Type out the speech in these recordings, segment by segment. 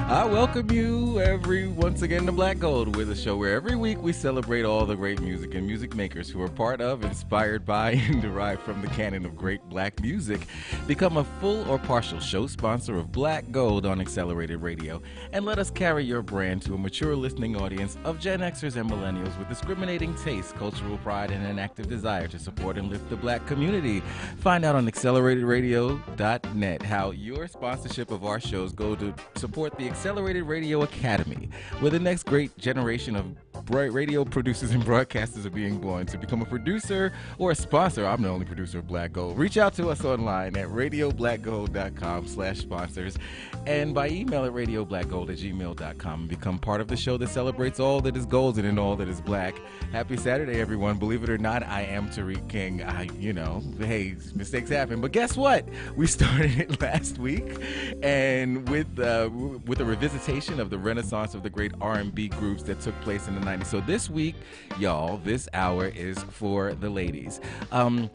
I welcome you once again to Black Gold, with a show where every week we celebrate all the great music and music makers who are part of, inspired by, and derived from the canon of great black music. Become a full or partial show sponsor of Black Gold on Accelerated Radio, and let us carry your brand to a mature listening audience of Gen Xers and millennials with discriminating taste, cultural pride, and an active desire to support and lift the black community. Find out on acceleratedраdio.net how your sponsorship of our shows go to support the Accelerated Radio Academy, where the next great generation of bright radio producers and broadcasters are being born. To become a producer or a sponsor, I'm the only producer of Black Gold. Reach out to us online at radioblackgold.com/sponsors and by email at radioblackgold@gmail.com and become part of the show that celebrates all that is golden and all that is black. Happy Saturday, everyone. Believe it or not, I am Tariq King. Hey, mistakes happen. But guess what? We started it last week, and with a revisitation of the renaissance of the great R&B groups that took place in the 90s. So this week, y'all, this hour is for the ladies. From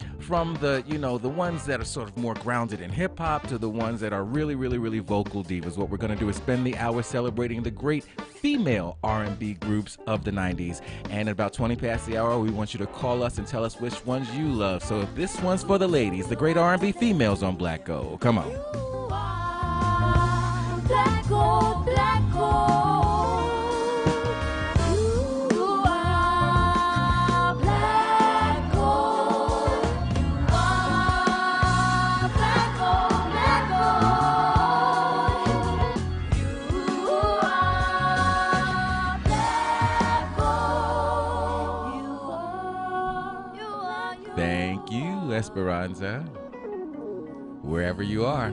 the ones that are sort of more grounded in hip hop to the ones that are really, really, really vocal divas. What we're going to do is spend the hour celebrating the great female R&B groups of the 90s. And at about 20 past the hour, we want you to call us and tell us which ones you love. So if this one's for the ladies, the great R&B females on Black Gold. Come on. Black Gold, Black Gold. You are Black Gold. You are Black Gold, Black Gold. You are Black Gold. Thank you, Esperanza. Wherever you are.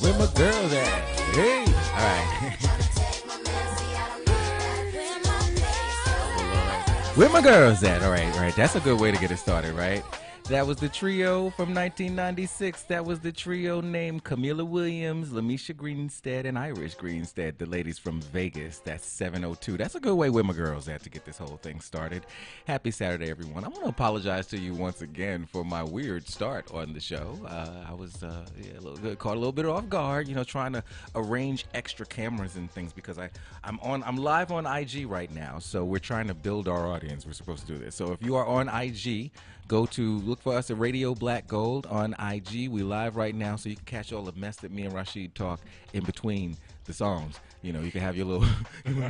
Where my girls at? Hey, all right. Where my girls at? All right. That's a good way to get it started, right? That was the trio from 1996. That was the trio named Camila Williams, Lamisha Greenstead, and Irish Greenstead, the ladies from Vegas. That's 702. That's a good way where my girls at to get this whole thing started. Happy Saturday, everyone. I want to apologize to you once again for my weird start on the show. I was caught a little bit off guard, trying to arrange extra cameras and things because I'm live on IG right now, so we're trying to build our audience. We're supposed to do this. So if you are on IG, go to look for us at Radio Black Gold on IG. We live right now, so you can catch all the mess that me and Rashid talk in between the songs. You can have your little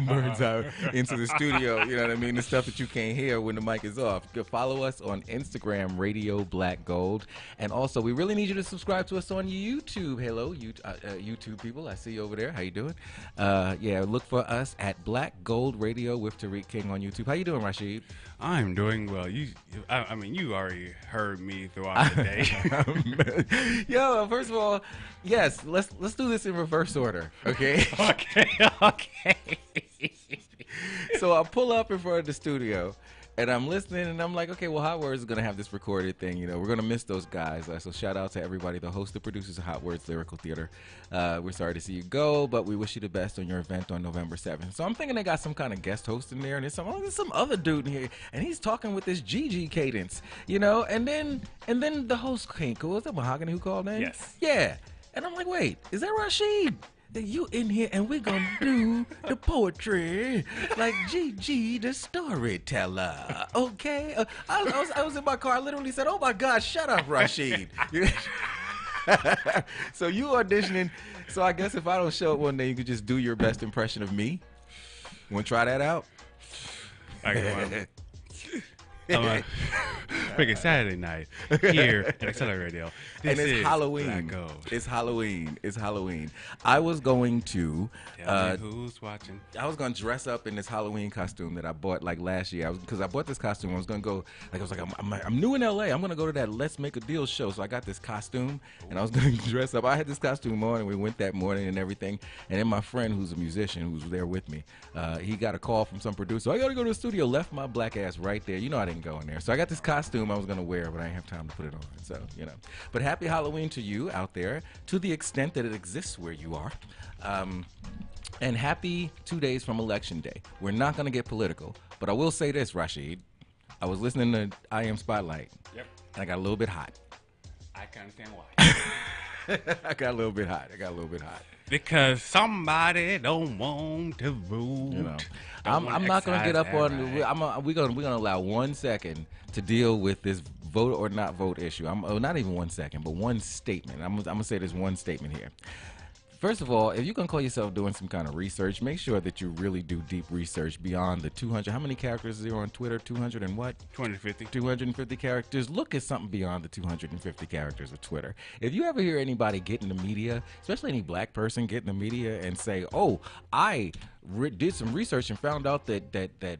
birds out into the studio. You know what I mean? The stuff that you can't hear when the mic is off. You can follow us on Instagram, Radio Black Gold. And also, we really need you to subscribe to us on YouTube. Hello, YouTube people. I see you over there. How you doing? Look for us at Black Gold Radio with Tariq King on YouTube. How you doing, Rashid? I'm doing well. You already heard me throughout the day. Yo, first of all, yes, let's do this in reverse order, okay? Okay. So I pull up in front of the studio, and I'm listening, and I'm like, okay, well, Hot Words is going to have this recorded thing. We're going to miss those guys. So shout out to everybody, the host, the producers of Hot Words Lyrical Theater. We're sorry to see you go, but we wish you the best on your event on November 7th. So I'm thinking they got some kind of guest host in there, and there's some other dude in here, and he's talking with this GG cadence, and then the host came. Was that Mahogany who called in? Yes. Yeah. And I'm like, wait, is that Rashid? That you in here and we're gonna do the poetry like Gigi the storyteller, okay? I was in my car, I literally said, oh my God, shut up, Rashid. So you auditioning, so I guess if I don't show up one day, you could just do your best impression of me. Want to try that out? Freaking Saturday night here at Accelerate Radio. And it's Halloween. Black Gold. It's Halloween. I was going to Tell me who's watching. I was gonna dress up in this Halloween costume that I bought like last year. Because I bought this costume. I was gonna go. I'm new in LA. I'm gonna go to that Let's Make a Deal show. So I got this costume, and I was gonna dress up. I had this costume on, and we went that morning and everything. And then my friend, who's a musician, who's there with me, he got a call from some producer. I gotta go to the studio. Left my black ass right there. I didn't go in there. So I got this costume I was gonna wear, but I didn't have time to put it on. So But happy Halloween to you out there, to the extent that it exists where you are. And happy 2 days from Election Day. We're not going to get political, but I will say this, Rashid. I was listening to I Am Spotlight. Yep. And I got a little bit hot. I can understand why. I got a little bit hot. Because somebody don't want to vote. I'm not going to get up on. We're going to allow 1 second to deal with this vote or not vote issue. Not even 1 second, but one statement. I'm going to say this one statement here. First of all, if you're going to call yourself doing some kind of research, make sure that you really do deep research beyond the 200. How many characters is there on Twitter? 200 and what? 250. 250 characters. Look at something beyond the 250 characters of Twitter. If you ever hear anybody get in the media, especially any black person get in the media and say, oh, I did some research and found out that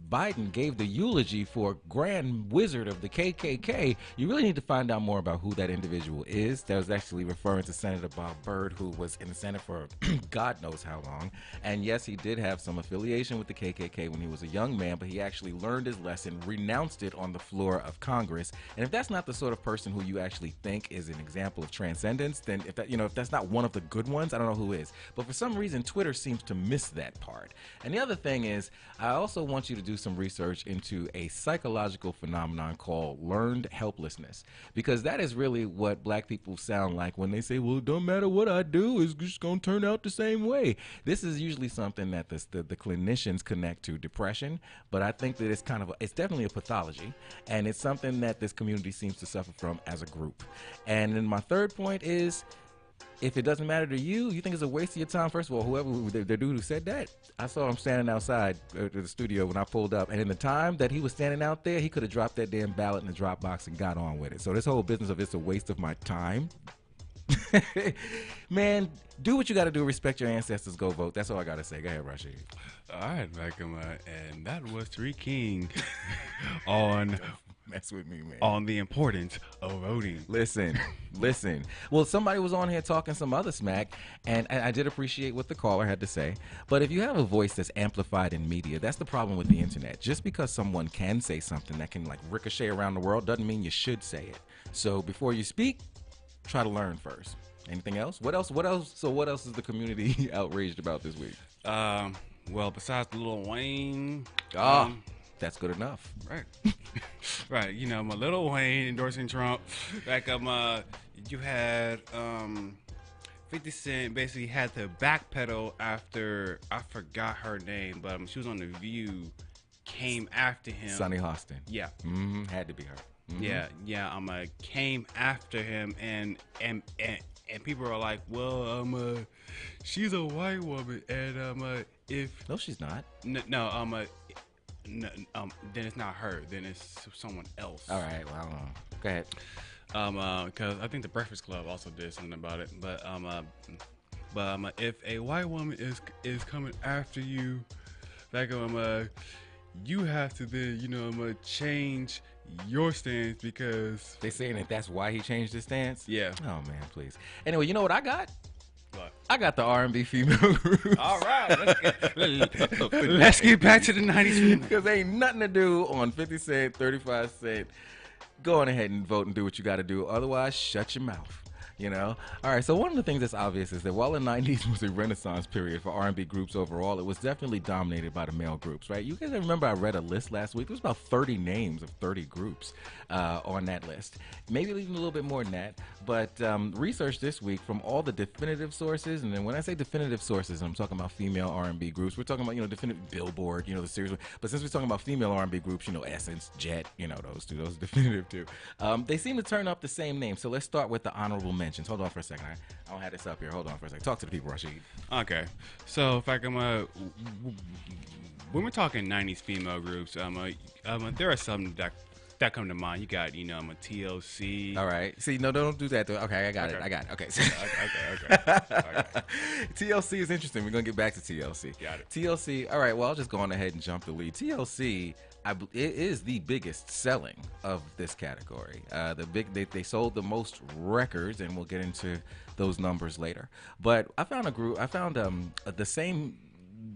Biden gave the eulogy for Grand Wizard of the KKK, you really need to find out more about who that individual is. That was actually referring to Senator Bob Byrd, who was in the Senate for God knows how long. And yes, he did have some affiliation with the KKK when he was a young man, but he actually learned his lesson, renounced it on the floor of Congress. And if that's not the sort of person who you actually think is an example of transcendence, then if that's not one of the good ones, I don't know who is. But for some reason, Twitter seems to miss that part. And the other thing is, I also want you to do some research into a psychological phenomenon called learned helplessness, because that is really what black people sound like when they say, well, it don't matter what I do, it's just going to turn out the same way. This is usually something that the clinicians connect to depression, but I think that it's definitely a pathology, and it's something that this community seems to suffer from as a group. And then my third point is, if it doesn't matter to you, you think it's a waste of your time. First of all, whoever the dude who said that, I saw him standing outside the studio when I pulled up, and in the time that he was standing out there, he could have dropped that damn ballot in the drop box and got on with it. So this whole business of it's a waste of my time, man, do what you got to do. Respect your ancestors. Go vote. That's all I got to say. Go ahead, Rashid. All right, Malcolm, and that was Tariq King on mess with me, man. On the importance of voting. Listen. Well, somebody was on here talking some other smack, and I did appreciate what the caller had to say. But if you have a voice that's amplified in media, that's the problem with the internet. Just because someone can say something that can like ricochet around the world doesn't mean you should say it. So before you speak, try to learn first. Anything else? What else? So what else is the community outraged about this week? Well, besides Lil Wayne, That's good enough. right, right. You know, my Lil Wayne endorsing Trump. Back you had 50 Cent basically had to backpedal after I forgot her name, but she was on The View. Came after him. Sonny Hostin. Yeah. Had to be her. Yeah. Came after him and people are like, well, she's a white woman, and if No, she's not. then it's not her, then it's someone else. All right. Well, I don't know. Go ahead. Because I think the Breakfast Club also did something about it. But if a white woman is coming after you, like you have to then change your stance because They saying that that's why he changed his stance. yeah. Oh man, please. Anyway, you know what I got? What? I got the R&B female group. All right, let's get back to the 90s. Because ain't nothing to do on 50 Cent, 35 Cent. Go on ahead and vote and do what you got to do. Otherwise, shut your mouth. You know? All right, so one of the things that's obvious is that while the 90s was a renaissance period for R&B groups overall, it was definitely dominated by the male groups, right? You guys remember I read a list last week. There was about 30 names of 30 groups on that list. Maybe even a little bit more than that. But research this week from all the definitive sources, and then when I say definitive sources, I'm talking about female R&B groups. We're talking about, definitive Billboard, the series. But since we're talking about female R&B groups, Essence, Jet, those two, those definitive two. They seem to turn up the same name. So let's start with the honorable mentions. Hold on for a second. I don't have this up here. Hold on for a second. Talk to the people, Rashid. Okay, so if I can, when we're talking 90s female groups, there are some that come to mind. You got, TLC. All right. See, no, don't do that. Okay, I got it. Okay. Okay. TLC is interesting. We're going to get back to TLC. Got it. TLC. All right. Well, I'll just go on ahead and jump the lead. TLC, it is the biggest selling of this category. They sold the most records, and we'll get into those numbers later. But I found the same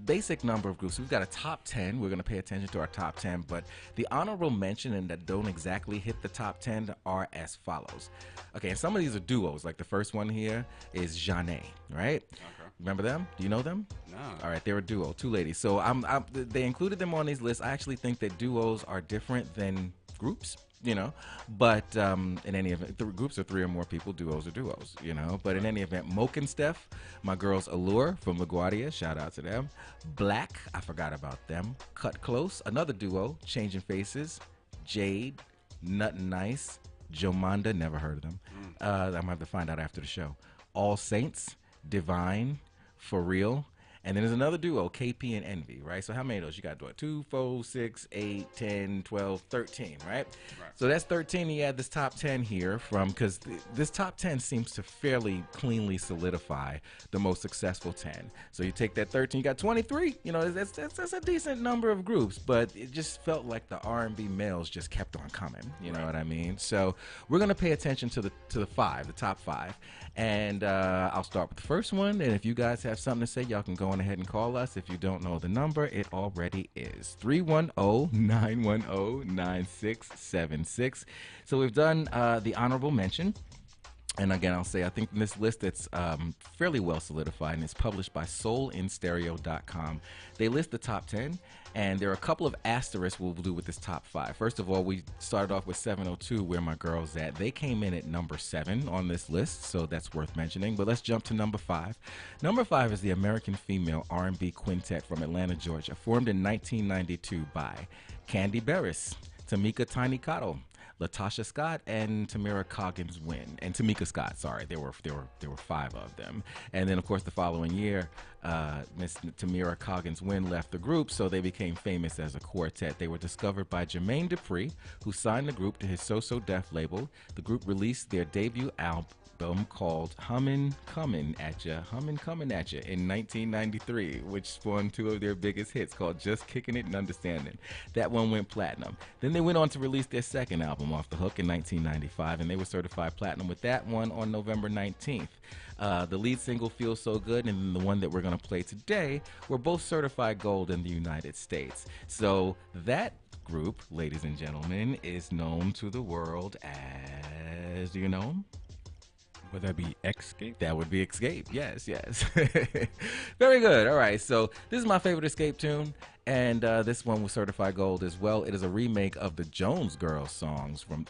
basic number of groups. We've got a top 10. We're going to pay attention to our top 10, but the honorable mention and that don't exactly hit the top 10 are as follows. Okay, and some of these are duos. Like the first one here is Janae, right? Okay. Remember them? Do you know them? No. All right, they're a duo, two ladies. So they included them on these lists. I actually think that duos are different than groups. But in any event, groups are three or more people, duos are duos, But in any event, Moke and Steph, my girls Allure from LaGuardia, shout out to them. Black, I forgot about them. Cut Close, another duo, Changing Faces. Jade, Nuttin' Nice, Jomanda, never heard of them. I'm going to have to find out after the show. All Saints, Divine, For Real. And then there's another duo, KP and Envy, right? So how many of those? You got 2, 4, 6, 8, 10, 12, 13, right? So that's 13. You add this top 10 here because this top 10 seems to fairly cleanly solidify the most successful 10. So you take that 13, you got 23. That's a decent number of groups, but it just felt like the R&B males just kept on coming. You know what I mean? So we're gonna pay attention to the top five. And I'll start with the first one. And if you guys have something to say, y'all can go on ahead and call us. If you don't know the number, it already is 310-910-9676. So we've done the honorable mention. And again, I'll say I think this list that's fairly well solidified and it's published by soulinstereo.com. They list the top 10, and there are a couple of asterisks we'll do with this top 5. First of all, we started off with 702, where my girls at. They came in at number 7 on this list, so that's worth mentioning. But let's jump to number 5. Number 5 is the American Female R&B Quintet from Atlanta, Georgia, formed in 1992 by Candy Barris, Tamika Tiny Cottle, Latasha Scott and Tamika Coggins Wynn, and Tamika Scott. Sorry, there were 5 of them. And then, of course, the following year, Miss Tamika Coggins Wynn left the group, so they became famous as a quartet. They were discovered by Jermaine Dupri, who signed the group to his So So Def label. The group released their debut album called Hummin' Comin' At Ya in 1993, which spawned 2 of their biggest hits called Just Kicking It and Understanding. That one went platinum. Then they went on to release their second album, Off the Hook, in 1995, and they were certified platinum with that one on November 19th. The lead single, Feels So Good, and the one that we're going to play today were both certified gold in the United States. So that group, ladies and gentlemen, is known to the world as, do you know them? Would that be Escape? That would be Escape. Yes. Very good. All right. So this is my favorite Escape tune, and this one was certified gold as well. It is a remake of the Jones Girls song from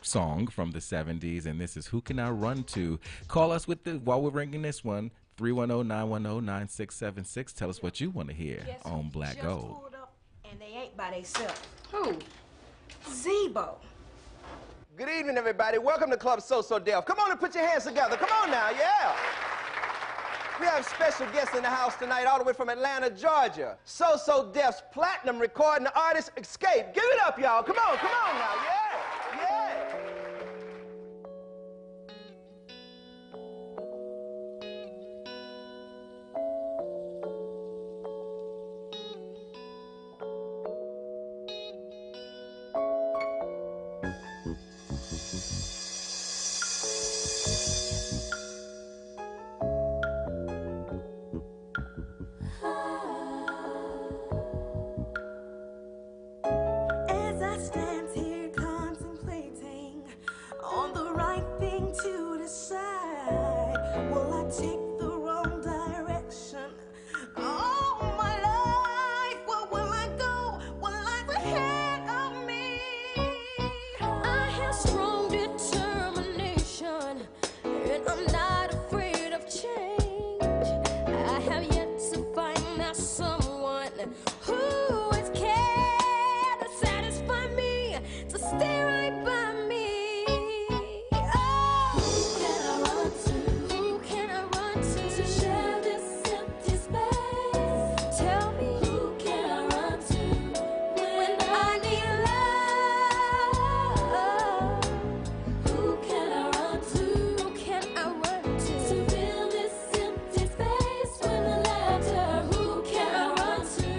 the 70s, and this is Who Can I Run To? Call us while we're ringing this one. 310-910-9676. Tell us what you want to hear on Black Gold. Pulled up and they ain't by themselves. Who? Zebo. Good evening, everybody. Welcome to Club So So Def. Come on and put your hands together. Come on now, yeah. We have special guests in the house tonight, all the way from Atlanta, Georgia. So So Def's platinum recording artist, Escape. Give it up, y'all. Come on now, yeah. As I stand here contemplating on the right thing to decide, will I take the wrong direction? All my life, where will I go? What lies ahead of me? I have strong determination, and I'm not afraid of change. I have yet to find that someone who is care to satisfy me, to stay right by me. Oh, who can I run to? Who can I run to share this empty space? Tell me, who can I run to when I need love? Who can I run to? Who can I run to fill this empty space when the laughter? Who can I run to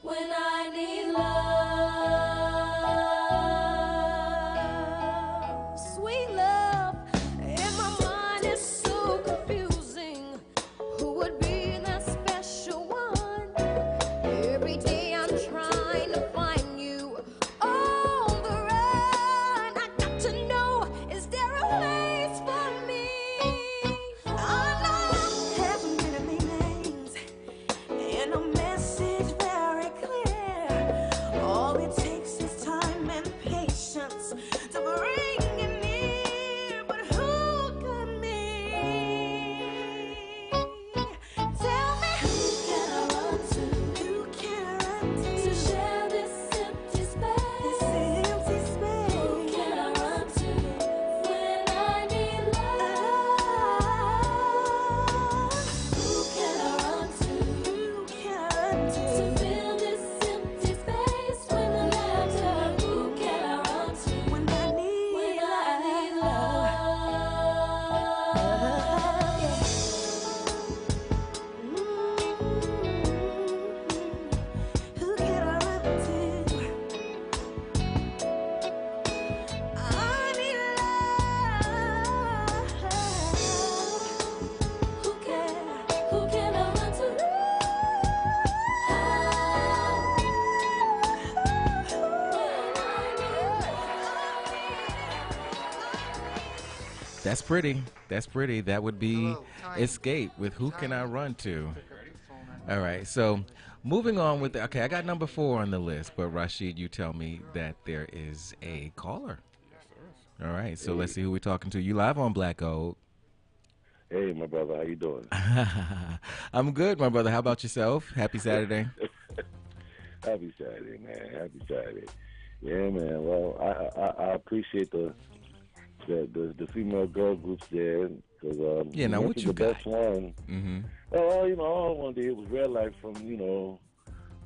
when I need love? Sweet love, in my mind is so confusing. Who would be that special one? Every day I'm trying to find you on the run. I got to know, is there a place for me? I know. Have many names and a message very clear. All it takes is time and patience to bring it near. But who could me? Tell me, who can I run to? Who can I run to share this empty space? this empty space? Who can I run to when I need love? Who can I run to? Who can I run To fill this empty space when the laughter. Who can I run to when I need love? Who can I run to? I need love. Who can I run to? That's pretty. That would be Escape with Who Can I Run To? All right, so moving on with okay, I got number 4 on the list, but Rashid, you tell me that there is a caller. Yes, sir. All right, so let's see who we're talking to. You live on Black Gold. Hey, my brother, how you doing? I'm good, my brother. How about yourself? Happy Saturday. Happy Saturday, man. Happy Saturday. Yeah, man. Well, I appreciate the female girl groups there because Yeah, now what Memphis you the got? best one. Mm-hmm. All I wanted to hear was Red Light from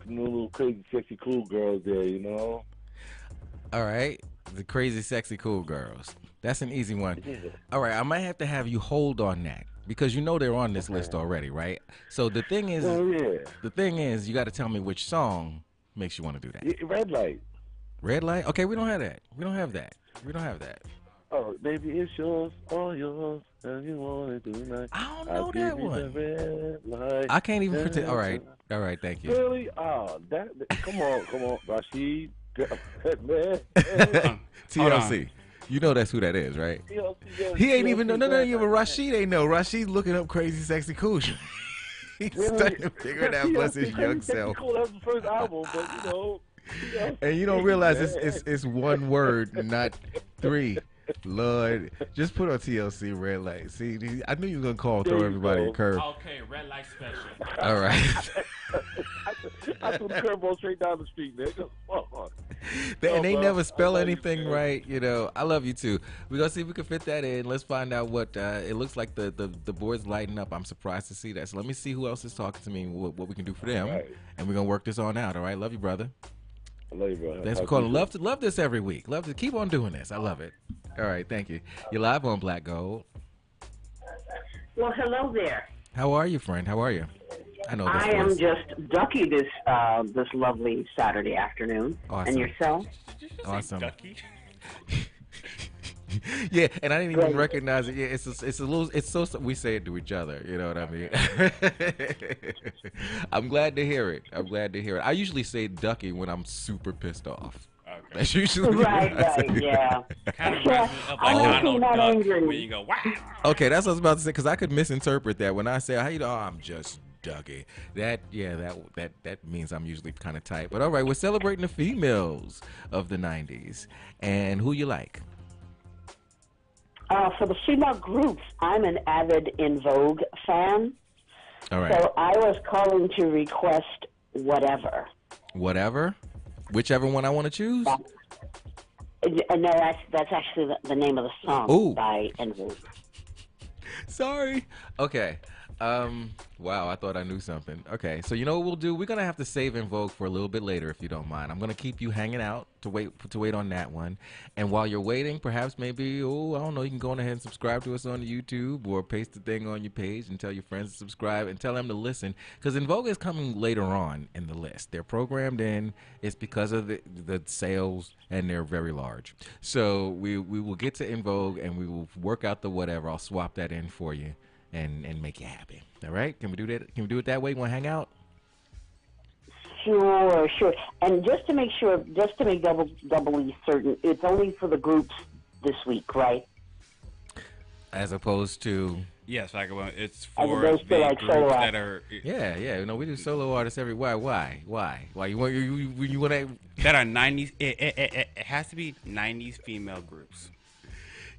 little crazy sexy cool girls there. All right. The crazy, sexy, cool girls. That's an easy one. Yeah. All right. I might have you hold on that because they're on this list already, right? So the thing is, Oh yeah. you got to tell me which song makes you want to do that. Yeah, Red Light. Red light? Okay, we don't have that. We don't have that. Oh, baby, it's yours, all yours, and you want it tonight. I don't I'll know give that you one. the red light. I can't even pretend. All right, thank you. Really? Oh, come on, Rashid. Man. TLC. You know that's who that is, right? He ain't even know. No, even Rashid ain't know. Rashid looking up Crazy Sexy Cool. He's starting to figure it out. Bless his young self. Cool, that was the first album, but And you don't realize it's one word, not three. Lord, just put on TLC Red Light. See, I knew you were gonna call and throw everybody a curve. Okay, red light special. All right. I threw the curveball straight down the street, nigga. And they bro. never spell I love you, anything man. right. I love you too. We're gonna see if we can fit that in. Let's find out what it looks like. The board's lighting up. I'm surprised to see that. So let me see who else is talking to me and what we can do for them. All right. And we're gonna work this on out. All right. Love you, brother. I love you, bro. Thanks for calling. Love this every week. Love to keep on doing this. I love it. All right, thank you. You're live on Black Gold. Well, hello there. How are you, friend? How are you? I know this I am voice. just ducky this lovely Saturday afternoon. Awesome. And yourself? Awesome. Ducky. Yeah, and I didn't even Great. recognize it. Yeah, it's a little. It's so we say it to each other. You know what I mean? I'm glad to hear it. I usually say ducky when I'm super pissed off. Okay. That's usually Right, what I say. yeah. Kind of reminds me of like I'm Oh. actually Donald not Duck, angry. where you go, wow. Okay, that's what I was about to say because I could misinterpret that when I say, "How you doing?" Oh, I'm just ducky. That means I'm usually kind of tight. But all right, we're celebrating the females of the '90s, and who you like? For the female groups, I'm an avid In Vogue fan. All right, So I was calling to request Whatever. whatever, whichever one I want to choose. No, that's actually the name of the song Ooh. by In Vogue. Sorry. Okay. Wow, I thought I knew something. Okay, so you know what we'll do? We're gonna have to save In Vogue for a little bit later, if you don't mind. I'm gonna keep you hanging out to wait on that one. And while you're waiting, perhaps maybe I don't know, you can go on ahead and subscribe to us on YouTube or paste the thing on your page and tell your friends to subscribe and tell them to listen because In Vogue is coming later on in the list. They're programmed in. It's because of the sales and they're very large. So we will get to In Vogue and we will work out the whatever. I'll swap that in for you. And make you happy. All right? Can we do that? Can we do it that way? Want to hang out? Sure. And just to make doubly certain, it's only for the groups this week, right? As opposed to Yes, like it's As for opposed to, the like, groups solo that are yeah. No, we do solo artists every. Why? You want to? that are 90s. It has to be 90s female groups.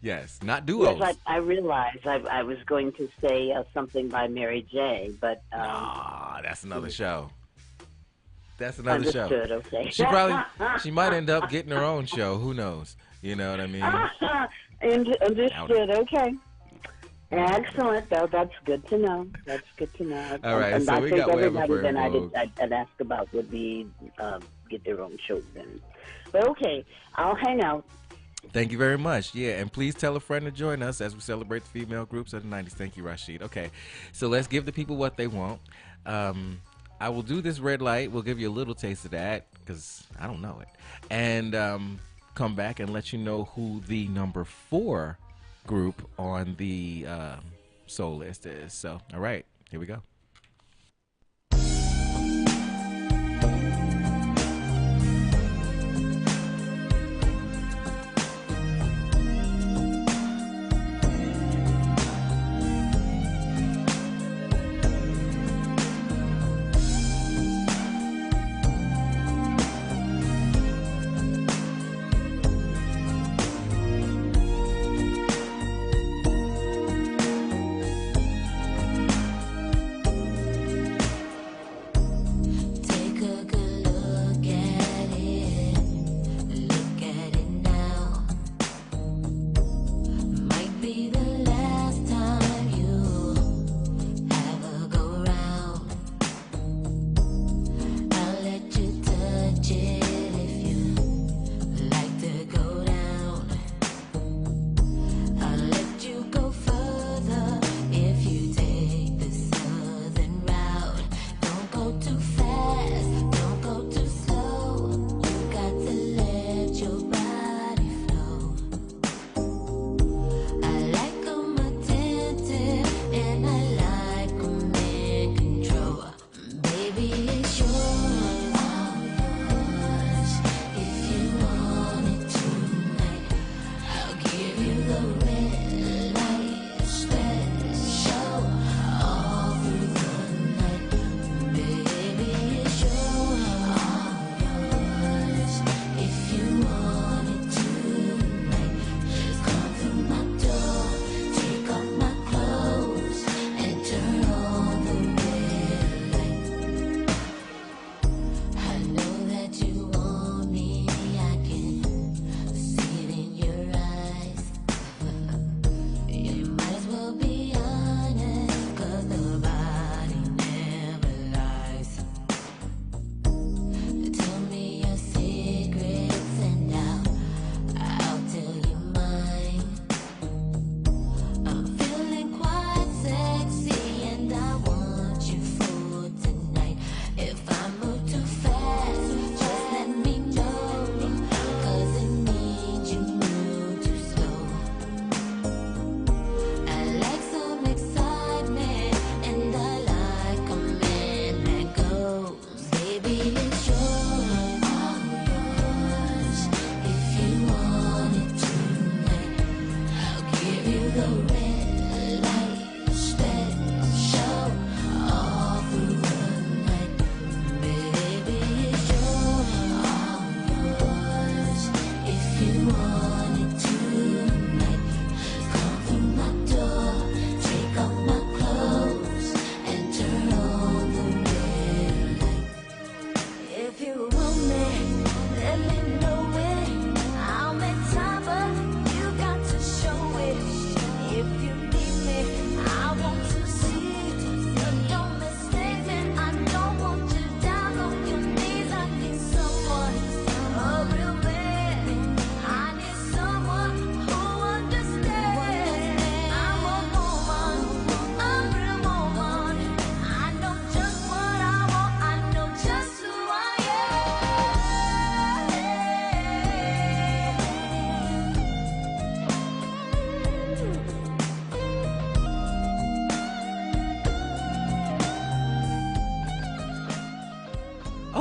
Yes, not duos. Yes, I realized I was going to say something by Mary J, but That's another show. That's another show. understood. Okay. She might end up getting her own show. Who knows? You know what I mean? Understood. Okay. Excellent. That's good to know. All right, And so I we think got whatever everybody for then Vogue. I'd ask about would be get their own shows then. But okay, I'll hang out. Thank you very much. Yeah, and please tell a friend to join us as we celebrate the female groups of the 90s. Thank you, Rashid. Okay, so let's give the people what they want. I will do this red light. We'll give you a little taste of that because I don't know it. And come back and let you know who the number 4 group on the soul list is. So, all right, here we go.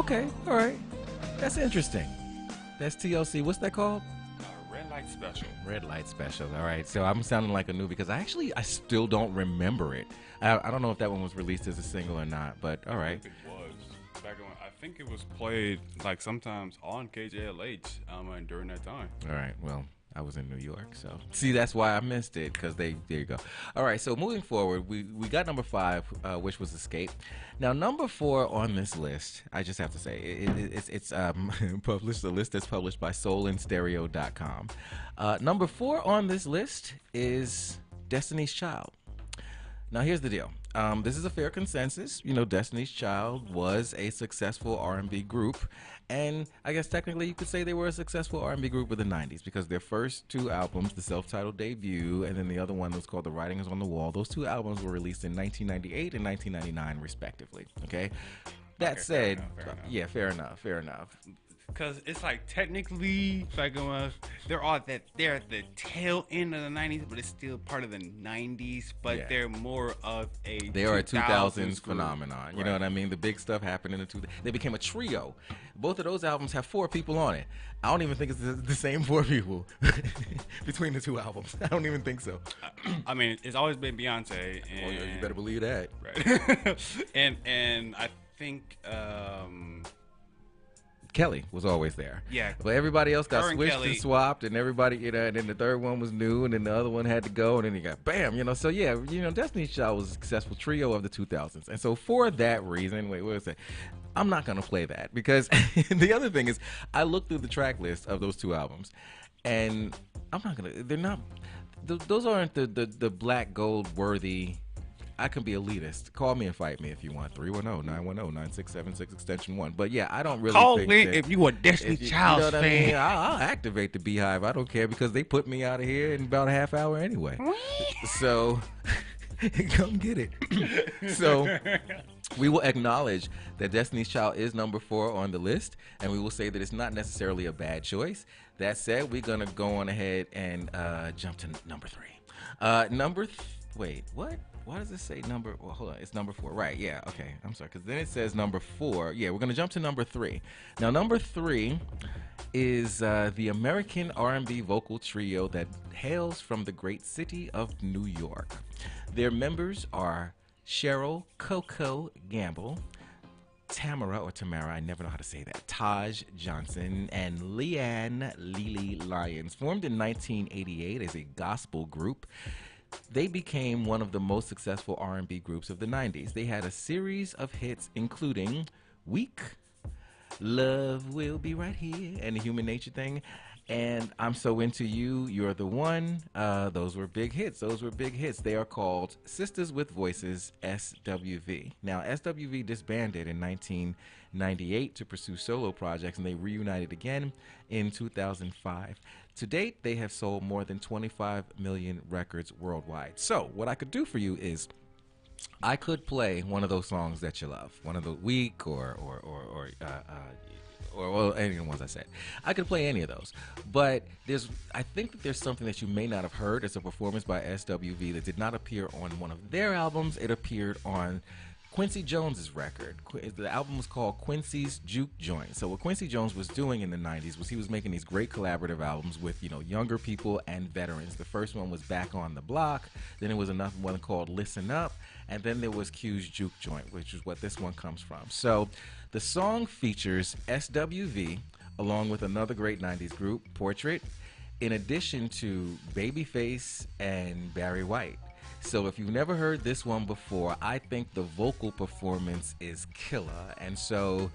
Okay, all right. That's interesting. That's TLC. What's that called? Red Light Special. Red Light Special. All right. So I'm sounding like a newbie because I still don't remember it. I don't know if that one was released as a single or not, but all right. It was back when I think it was played like sometimes on KJLH during that time. All right. Well, I was in New York, so see that's why I missed it because there you go. All right. So moving forward, we got number 5, which was Escape. Now number 4 on this list, I just have to say it's published. The list is published by SoulAndStereo.com. Number 4 on this list is Destiny's Child. Now, here's the deal. This is a fair consensus. You know, Destiny's Child was a successful R&B group, and I guess technically you could say they were a successful R&B group of the 90s because their first 2 albums, the self-titled debut, and then the other one was called The Writing is on the Wall, those 2 albums were released in 1998 and 1999, respectively. Okay? That said, yeah, fair enough. Because it's like technically, like they're at the tail end of the 90s, but it's still part of the 90s. But Yeah. they're more of They are a 2000s group. phenomenon. You Right. know what I mean? The big stuff happened in the 2000s. They became a trio. Both of those albums have 4 people on it. I don't even think it's the same 4 people between the 2 albums. I don't even think so. I mean, it's always been Beyonce. And, Oh, yeah, you better believe that. Right. and I think. Kelly was always there. Yeah. But everybody else got Her and switched Kelly. and swapped, and everybody, you know, and then the third one was new, and then the other one had to go, and then you got bam, you know. So yeah, you know, Destiny's Child was a successful trio of the 2000s, and so for that reason, wait, what was it? I'm not gonna play that because the other thing is, I looked through the track list of those 2 albums, and I'm not gonna. They're not. Those aren't the black gold worthy. I can be elitist. Call me and fight me if you want. 310-910-9676 extension 1. But yeah, I don't really Call think me that if you a Destiny Child you know what I fan. mean? I'll activate the Beehive. I don't care because they put me out of here in about a half hour anyway. So come get it. So we will acknowledge that Destiny's Child is number 4 on the list, and we will say that it's not necessarily a bad choice. That said, we're gonna go on ahead and jump to number 3. Wait, what? Why does it say number? Well, hold on. It's number 4. Right. Yeah. Okay. I'm sorry. Because then it says number 4. Yeah. We're going to jump to number 3. Now, number 3 is the American R&B vocal trio that hails from the great city of New York. Their members are Cheryl Coco Gamble, Tamara, I never know how to say that, Taj Johnson, and Leanne Lily Lyons. Formed in 1988 as a gospel group, they became one of the most successful R&B groups of the 90s. They had a series of hits including Weak, Love Will Be Right Here, and The Human Nature Thing, and I'm So Into You, You're the One. Those were big hits. They are called Sisters with Voices, SWV. Now, SWV disbanded in 1998 to pursue solo projects, and they reunited again in 2005. To date, they have sold more than 25 million records worldwide. So, what I could do for you is I could play one of those songs that you love, one of the Weak or any of the ones I said. I could play any of those, but I think that there's something that you may not have heard. It's a performance by SWV that did not appear on one of their albums. It appeared on Quincy Jones's record. The album was called Quincy's Juke Joint. So what Quincy Jones was doing in the 90s was he was making these great collaborative albums with, you know, younger people and veterans. The first one was Back on the Block. Then it was another one called Listen Up. And then there was Q's Juke Joint, which is what this one comes from. So the song features SWV along with another great 90s group, Portrait, in addition to Babyface and Barry White. So if you've never heard this one before, I think the vocal performance is killer. And so,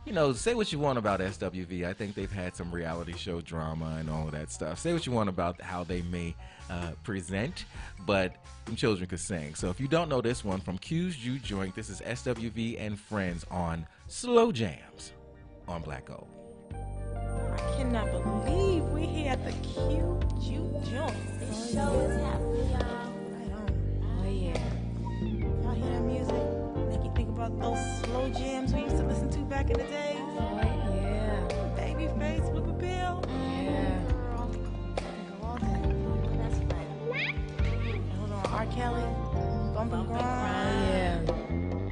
you know, say what you want about SWV. I think they've had some reality show drama and all of that stuff. Say what you want about how they may present, but them children could sing. So if you don't know this one from Q's Juke Joint, this is SWV and Friends on Slow Jams on Black Gold. I cannot believe we here at the Q Juke Joint. This show is happening, y'all. Right on. Oh yeah. Y'all hear that music? Make you think about those slow jams we used to listen to back in the days. Oh, yeah. Babyface, Whip Appeal. Yeah. Girl, think of all that. That's right. Hold on, R. Kelly, Bump and Grind.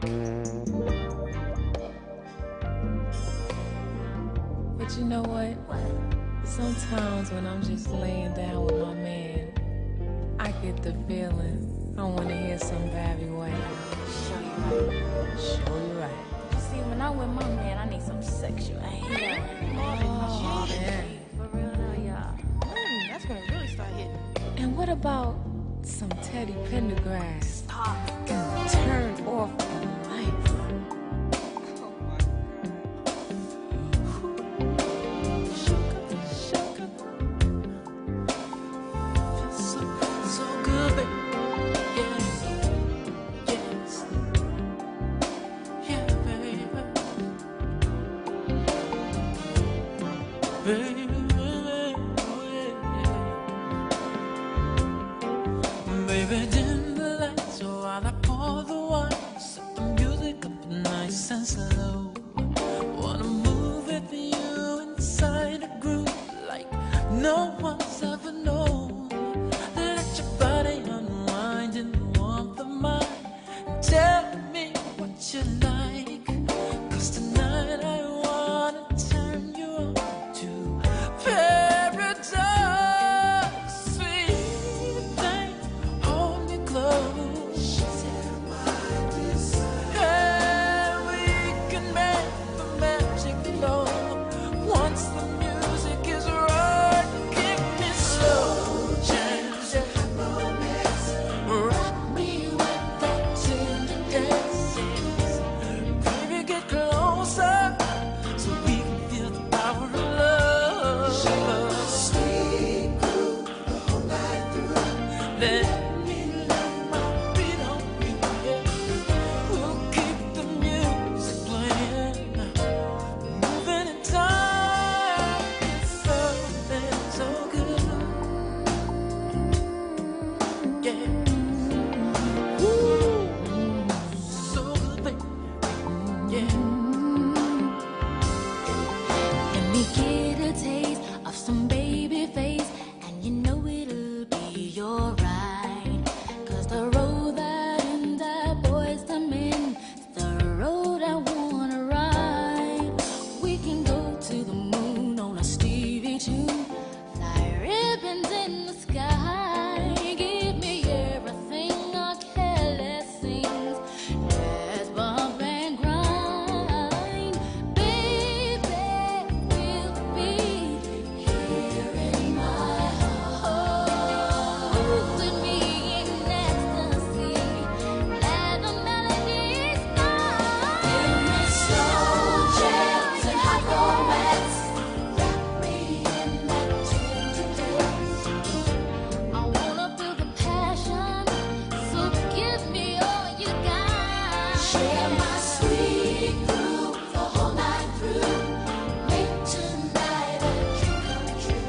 Yeah. But you know what? Sometimes when I'm just laying down with my man, I get the feeling I want to hear some Barry White. Show you right. Show you right. You see, when I'm with my man, I need some sexual. Oh, man. For real now, y'all. That's when it really start hitting. And what about some Teddy Pendergrass? Stop. Turned off for life. So good, baby. Yes. Yes. Yeah, baby. Baby, oh yeah. Baby, dim the lights while I pour the wine. Set the music up nice and slow. Wanna move with you inside a groove like no one's ever known. Let your body unwind in the warmth of mine. Tell me what you like, 'cause tonight I wanna turn you on to paradise. Sweet thing, hold me close. And we can make the magic flow. Once the music is right, give me slow jams. Rock me with that tender dance. Baby, get closer so we can feel the power of love. Sweet groove the whole night through. Let me lay my feet on you. We'll keep the music playing, moving in time. It's something so good. Yeah. Woo. So good, baby. Yeah. Let me get a taste of some baby face, and you know it'll be alright. 'Cause the road that and that boys to men is the road I wanna ride. We can go to the moon on a Stevie tune, fly ribbons in the sky. Give me everything a careless sings. Let's bump and grind. Baby, we'll be here in my heart. Move with me in ecstasy. Let the melody start. Give me slow jams and hot romance. Wrap me in that tender dance. I wanna feel the passion, so give me all you got. Share my sweet groove the whole night through. Make tonight a dream come true.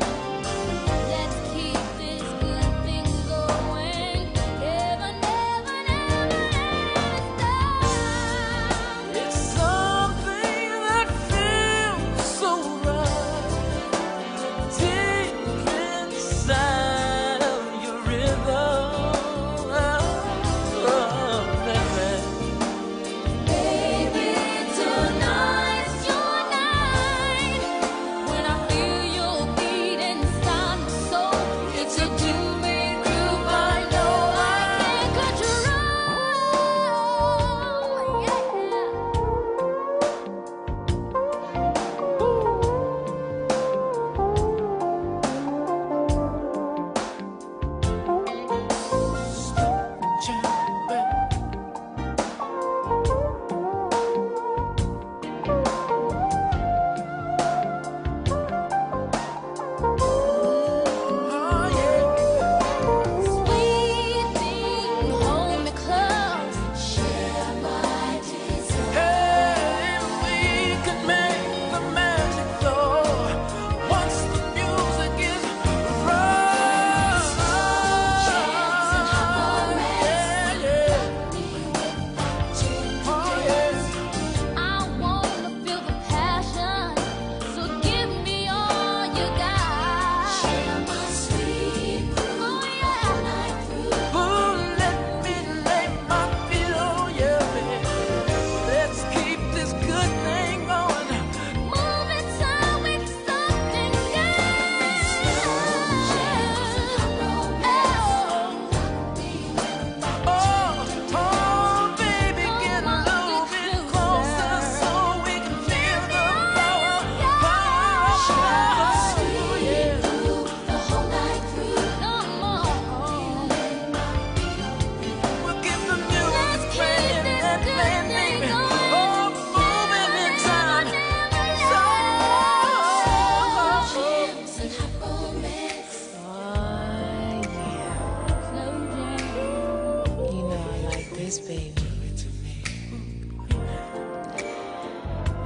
Let's keep this good thing going. Never, never, never stop. It's something that feels so right, deep inside of your rhythm. Oh, baby.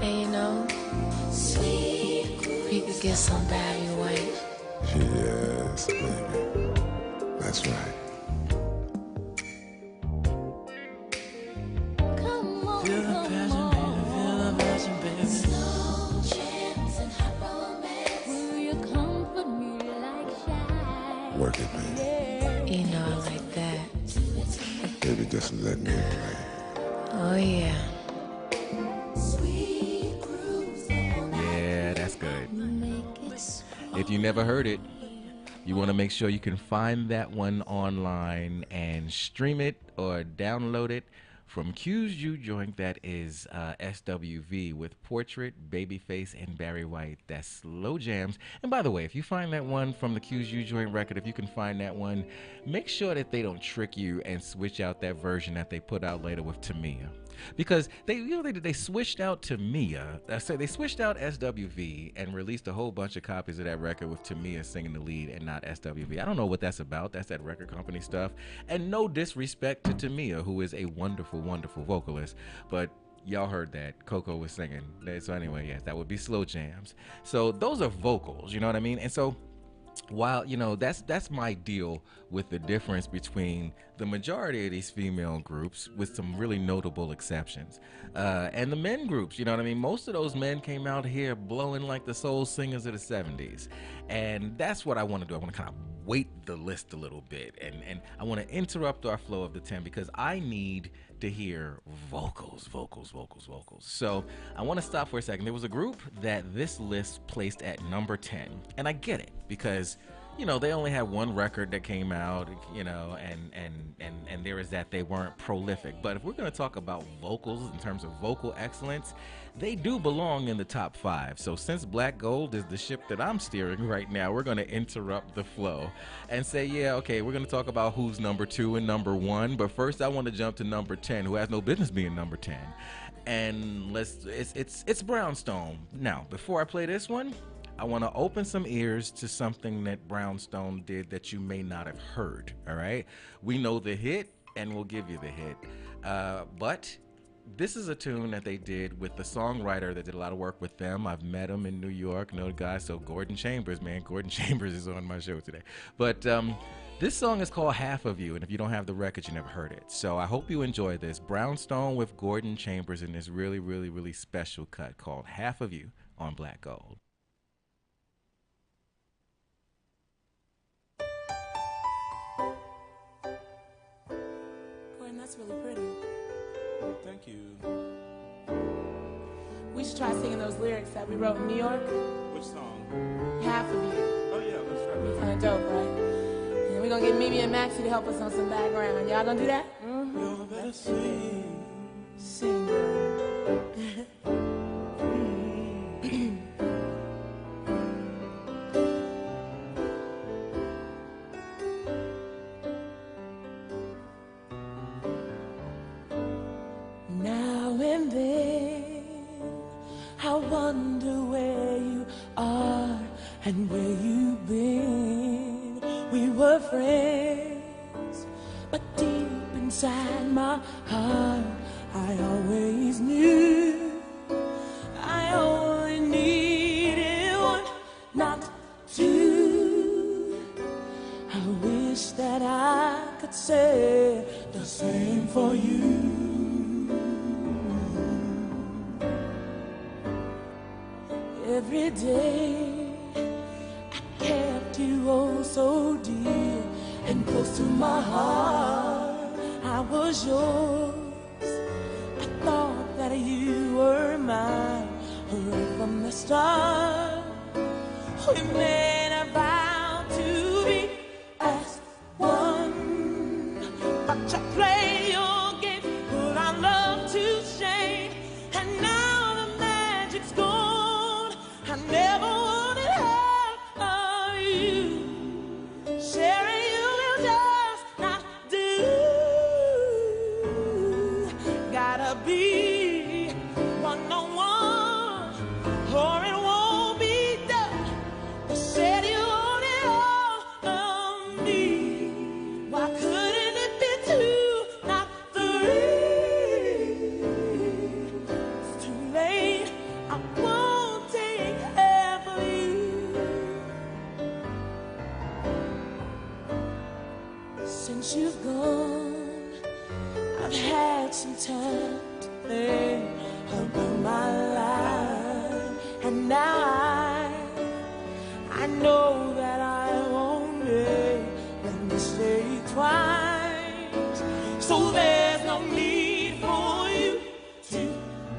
And you know, you could get some Barry White. Yes, baby. That's right. Feel the passion, baby. Feel the passion, baby. Slow jams and hot romance. Will you comfort me like shy? Work it, baby. You know I like that. Baby, just let me in, Oh yeah. Sweet grooves on Yeah, that's good. If you never heard it, you want to make sure you can find that one online and stream it or download it from Q's U Joint. That is SWV with Portrait, Babyface, and Barry White. That's Slow Jams. And by the way, if you find that one from the Q's U Joint record, if you can find that one, make sure that they don't trick you and switch out that version that they put out later with Tamia. Because they switched out Tamia. They switched out SWV and released a whole bunch of copies of that record with Tamia singing the lead and not SWV. I don't know what that's about. That's that record company stuff. And no disrespect to Tamia, who is a wonderful, wonderful vocalist, but y'all heard that Coco was singing. So anyway, yes, that would be Slow Jams. So those are vocals, you know what I mean? And so while, you know, that's my deal with the difference between the majority of these female groups, with some really notable exceptions, and the men groups, you know what I mean? Most of those men came out here blowing like the soul singers of the 70s. And that's what I want to do. I want to kind of weight the list a little bit. And I want to interrupt our flow of the 10 because I need to hear vocals. So I want to stop for a second. There was a group that this list placed at number 10, and I get it because, you know, they only had one record that came out, you know, and there is that they weren't prolific. But if we're going to talk about vocals in terms of vocal excellence, they do belong in the top 5. So since Black Gold is the ship that I'm steering right now, we're going to interrupt the flow and say, yeah, okay, we're going to talk about who's number 2 and number 1. But first I want to jump to number 10, who has no business being number 10. And it's Brownstone. Now, before I play this one, I want to open some ears to something that Brownstone did that you may not have heard, all right? We know the hit, and we'll give you the hit. But this is a tune that they did with the songwriter that did a lot of work with them. I've met him in New York, know the guy. So Gordon Chambers, man. Gordon Chambers is on my show today. But this song is called Half of You, and if you don't have the record, you never heard it. So I hope you enjoy this. Brownstone with Gordon Chambers in this really, really, really special cut called Half of You on Black Gold. Gordon, that's really pretty. Thank you. We should try singing those lyrics that we wrote in New York. Which song? Half of You. Oh yeah, let's try that. Kind of dope, right? And we're gonna get Mimi and Maxie to help us on some background. Y'all gonna do that? You better sing. Sing, girl. Now and then, I wonder where you are and where you've been. We were friends, but deep inside my heart, I always knew I only needed one, not two. I wish that I could say the same for you. Every day I kept you oh so dear and close to my heart. I was yours. I thought that you were mine right from the start. We made a vow to be as one, but you play your game, put our love to shame, and now the magic's gone. I never wanted half of you. Sharing you will just not do. Gotta be one-on-one, or it won't be done. You said you wanted all of me. Why couldn't it be two, not three? It's too late. I've had some time to think about my life, and now I know that I won't make the mistake twice. So there's no need for you to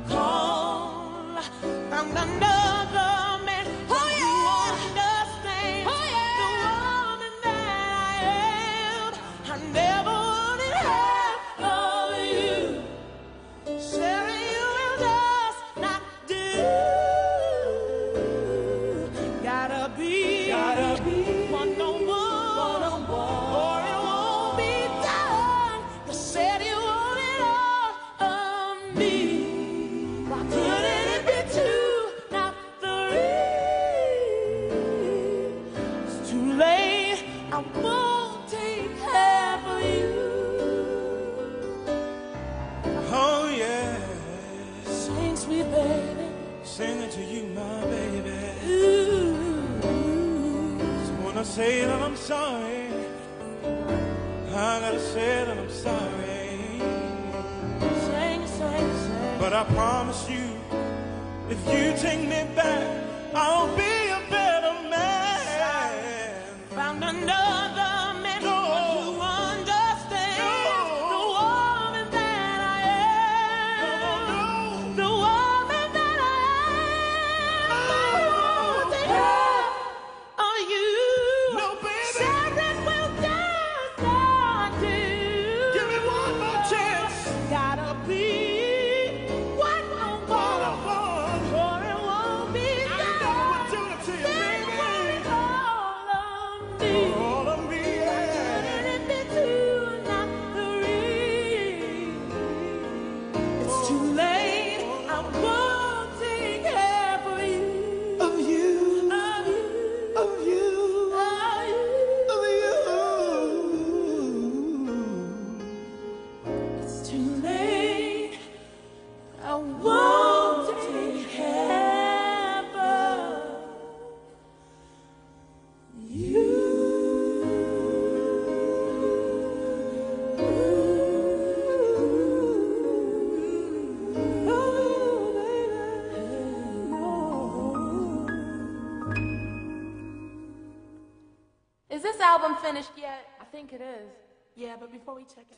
call. Found another man who understands the woman that I am. I never wanted half of you. Sharing you will just not do. Gotta be one-on-one, or it won't be done. You said you wanted all of me. Why couldn't it be two, not three? It's too late. I won't take half of you. Oh yeah. Sing, sweet baby. Singing to you, my baby. Ooh. Just wanna say that I'm sorry. I gotta say that I'm sorry. Sing, sing, sing. But I promise you, if you take me back, I'll be a better man. Found another man who understands the woman that I am. The woman that I am. Take half of you. No, baby. Sharing will just not do. Give me one more chance. Gotta be one-on-one, or it won't be done. All of me, yeah. It's too late. I won't take half of you. Of you, Of you. of you. It's too late. I won't take half of you. Is this album finished yet? I think it is. Yeah, but before we check out.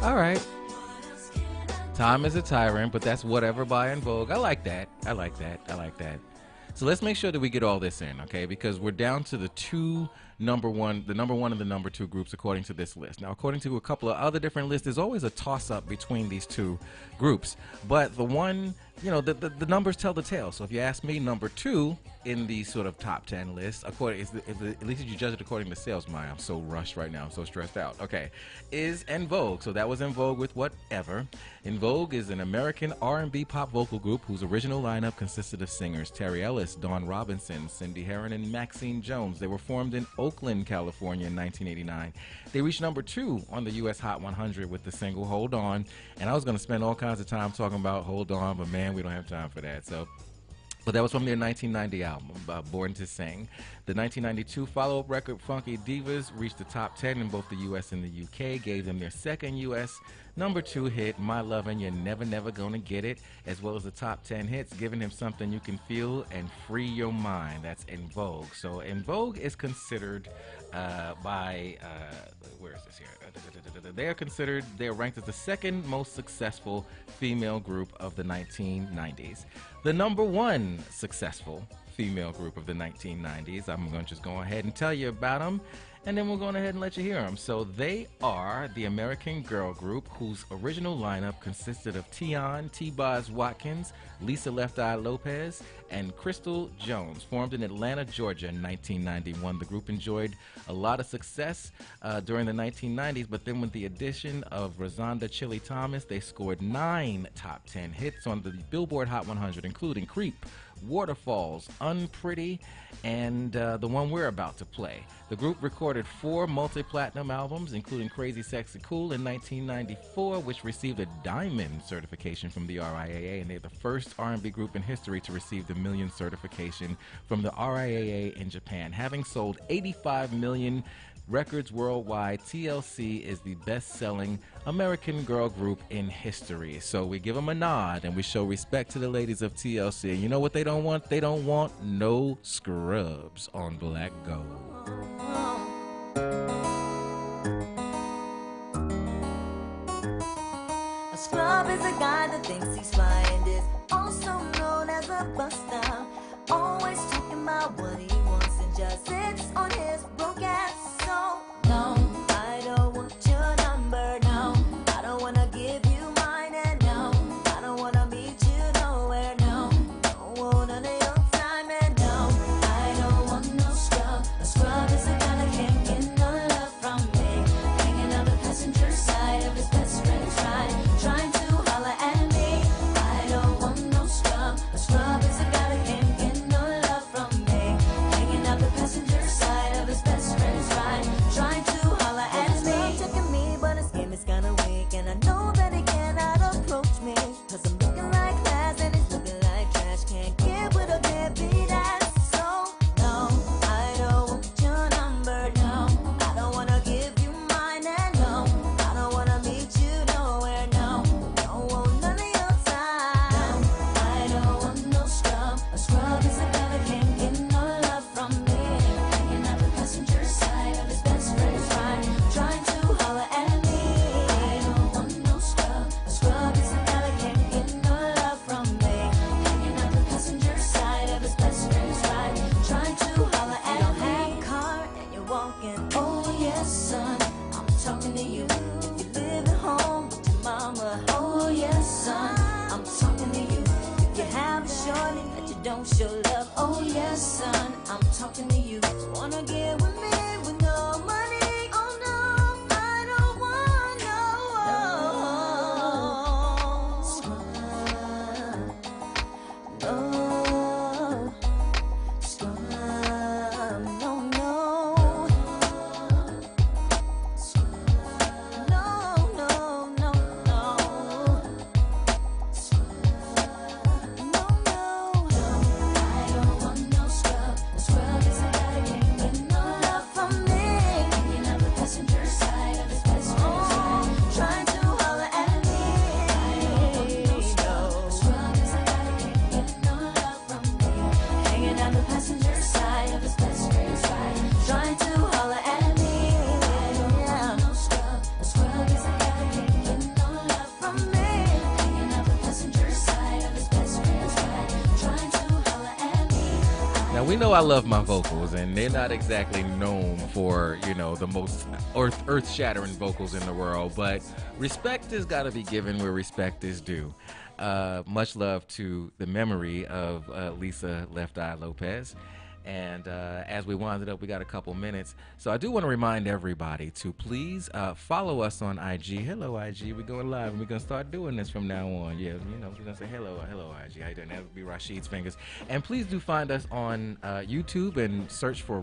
All right. Time is a tyrant, but that's whatever by En Vogue. I like that. I like that. I like that. So let's make sure that we get all this in, okay? Because we're down to the number one and the number two groups according to this list. Now, according to a couple of other different lists, there's always a toss-up between these two groups. But the one, you know, the numbers tell the tale. So if you ask me, number two in the sort of top 10 list, at least if you judge it according to sales, Maya, I'm so rushed right now. I'm so stressed out. Okay, is En Vogue. So that was En Vogue with Whatever. En Vogue is an American R&B pop vocal group whose original lineup consisted of singers Terry Ellis, Dawn Robinson, Cindy Herron, and Maxine Jones. They were formed in Oakland, California in 1989. They reached number 2 on the U.S. Hot 100 with the single Hold On. And I was going to spend all kinds of time talking about Hold On, but man, we don't have time for that. But that was from their 1990 album, Born to Sing. The 1992 follow-up record, Funky Divas, reached the top 10 in both the U.S. and the UK, gave them their second U.S. number 2 hit, My Lovin' You're Never, Never Gonna Get It, as well as the top 10 hits, giving him something you can feel and free your mind. That's En Vogue. So En Vogue is considered where is this here? They are ranked as the second most successful female group of the 1990s. The number one successful female group of the 1990s, I'm going to just go ahead and tell you about them, and then we'll go ahead and let you hear them. So they are the American girl group whose original lineup consisted of Tion, T-Boz Watkins, Lisa Left Eye Lopez, and Crystal Jones. Formed in Atlanta, Georgia in 1991, the group enjoyed a lot of success during the 1990s, but then with the addition of Rosanda Chili Thomas, they scored 9 top 10 hits on the Billboard Hot 100, including Creep, Waterfalls, Unpretty, and the one we're about to play. The group recorded 4 multi-platinum albums, including Crazy Sexy Cool in 1994, which received a diamond certification from the RIAA, and they're the first R&B group in history to receive the Million certification from the RIAA in Japan. Having sold 85 million records worldwide, TLC is the best-selling American girl group in history. So we give them a nod and we show respect to the ladies of TLC. And you know what they don't want? They don't want no scrubs on Black Gold. A scrub is a guy that thinks he's fly and is also known as a buster. Always talking about what he wants and just sits on his broke ass. So no, I don't want your number. No, I don't wanna give you mine. And no, I don't wanna meet you nowhere. No, don't want none of your time. And no, I don't want no scrub. A scrub is a guy that can't get no love from me. Hanging on the passenger side of his best friend's ride, trying to holler at me. I don't want no scrub. A scrub is a guy that can't get no love from me. Hanging out the passenger side of his best friend's ride, trying to holler at me. Checking me, but his game is kinda weak, and I know that he cannot approach me. Cause I'm looking like glass and he's looking like trash. Can't get with a deadbeat ass. So no, I don't want your number. No, I don't wanna give you mine. And no, I don't wanna meet you nowhere. No, don't want none of your time. No, I don't want no scrub. A scrub is a guy that can't get no love from me. Hanging out the passenger side of his best friend's ride, trying to holler at me. I don't want no scrub. A scrub is a guy that can't get no love from me. Hanging out the passenger side of his best friend's ride, trying to holler at me. You don't have a car and you're walking. Oh yes, son, I'm talking to you. If you live at home with your mama. Oh yes, son, I'm talking to you. If you have a shorty that you don't show love. Oh yes, son, I'm talking to you. Wanna get with me with no money? Oh no, I don't want no scrub. No scrub. No, no. No, no, no, no. No, no. I don't want no scrub. A scrub is a guy that can't get no love from know I love my vocals, and they're not exactly known for, the most earth-shattering vocals in the world, but respect has got to be given where respect is due. Much love to the memory of Lisa Left Eye Lopez. And as we wind it up, we got a couple minutes. So I do want to remind everybody to please follow us on IG. Hello, IG. We're going live, and we're going to start doing this from now on. Yeah, we're going to say hello, IG. How you doing? That would be Rashid's Fingers. And please do find us on YouTube and search for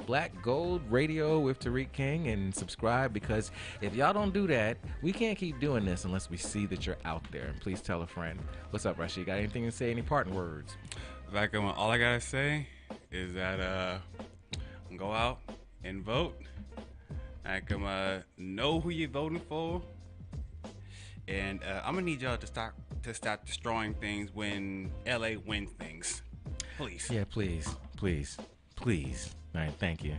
Black Gold Radio with Tariq King and subscribe, because if y'all don't do that, we can't keep doing this unless we see that you're out there. And please tell a friend. What's up, Rashid? Got anything to say? Any parting words? All I got to say is that go out and vote. I can know who you're voting for, and I'm gonna need y'all to stop destroying things when LA wins things, please. Yeah, please. All right, thank you.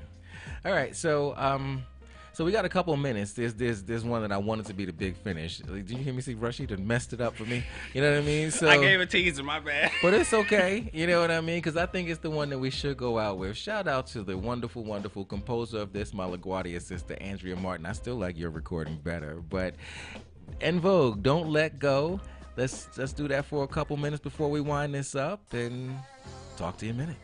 All right, so we got a couple of minutes. There's one that I wanted to be the big finish. Did you hear me say Rashid and messed it up for me? You know what I mean? So I gave a teaser, my bad. But it's okay. You know what I mean? Because I think it's the one that we should go out with. Shout out to the wonderful, wonderful composer of this, my LaGuardia sister, Andrea Martin. I still like your recording better. But En Vogue, Don't Let Go. Let's do that for a couple minutes before we wind this up, and talk to you in a minute.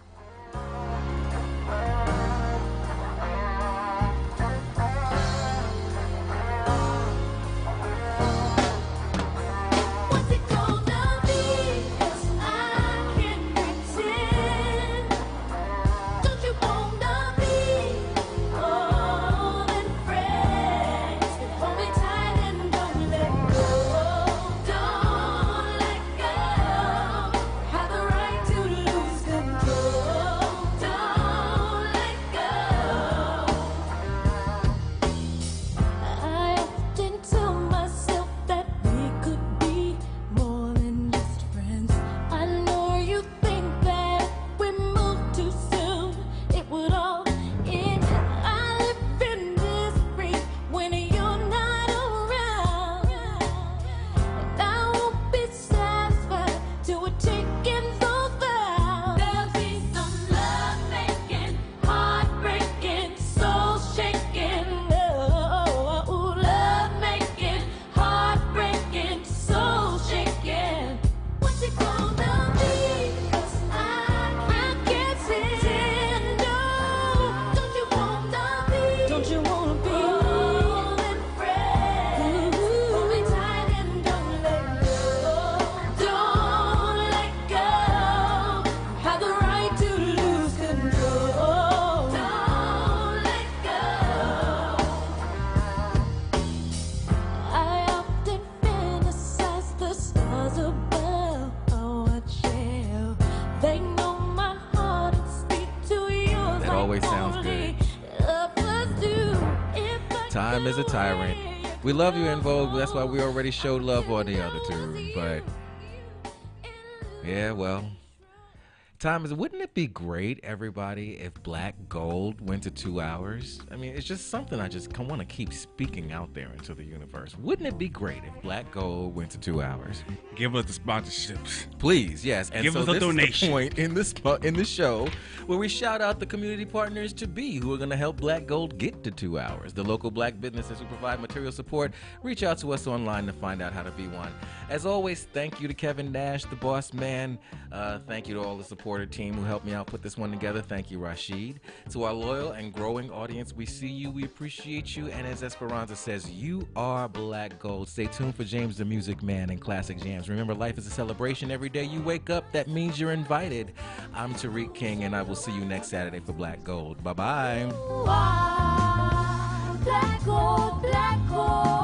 Time is a tyrant. We love you, En Vogue. That's why we already showed love on the other two. But yeah, well, wouldn't it be great, everybody, if Black Gold went to 2 hours? I mean, it's just something I just want to keep speaking out there into the universe. Wouldn't it be great if Black Gold went to 2 hours? Give us the sponsorships, please. Yes, and give so us a this donation. Is the point in the show where we shout out the community partners to be who are going to help Black Gold get to 2 hours. The local black businesses who provide material support. Reach out to us online to find out how to be one. As always, thank you to Kevin Nash, the boss man. Thank you to all the supporter team who helped me out put this one together. Thank you, Rashid. To our loyal and growing audience, we see you, we appreciate you, and as Esperanza says, you are Black Gold. Stay tuned for James the Music Man and Classic Jams. Remember, life is a celebration. Every day you wake up, that means you're invited. I'm Tariq King, and I will see you next Saturday for Black Gold. Bye-bye. Black Gold, Black Gold.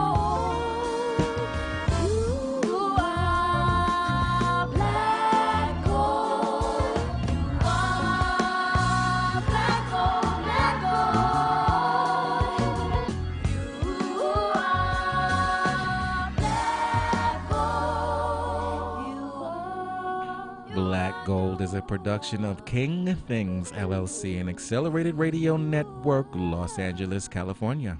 Black Gold is a production of King Things, LLC, and Accelerated Radio Network, Los Angeles, California.